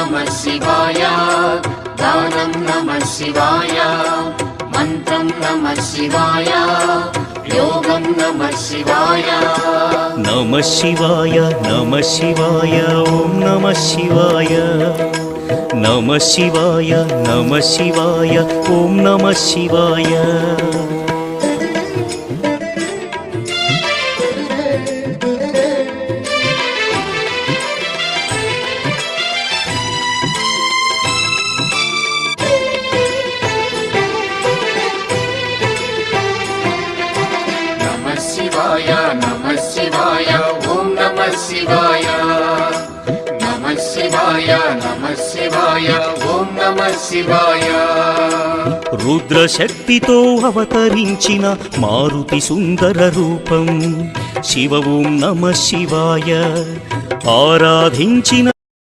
नमः शिवाय गानं नमः शिवाय मन्त्रं नमः शिवाय योगं नमः शिवाय नमः शिवाय नमः शिवाय ॐ नमः शिवाय नमः शिवाय नमः शिवाय ॐ नमः शिवाय नमः शिवाय ॐ नमः शिवाय नमः शिवाय ॐ नमः शिवाय रुद्रशक्तितो अवतरिंचिन मारुति सुंदर रूपं शिव ॐ नमः शिवाय आराधिंचिन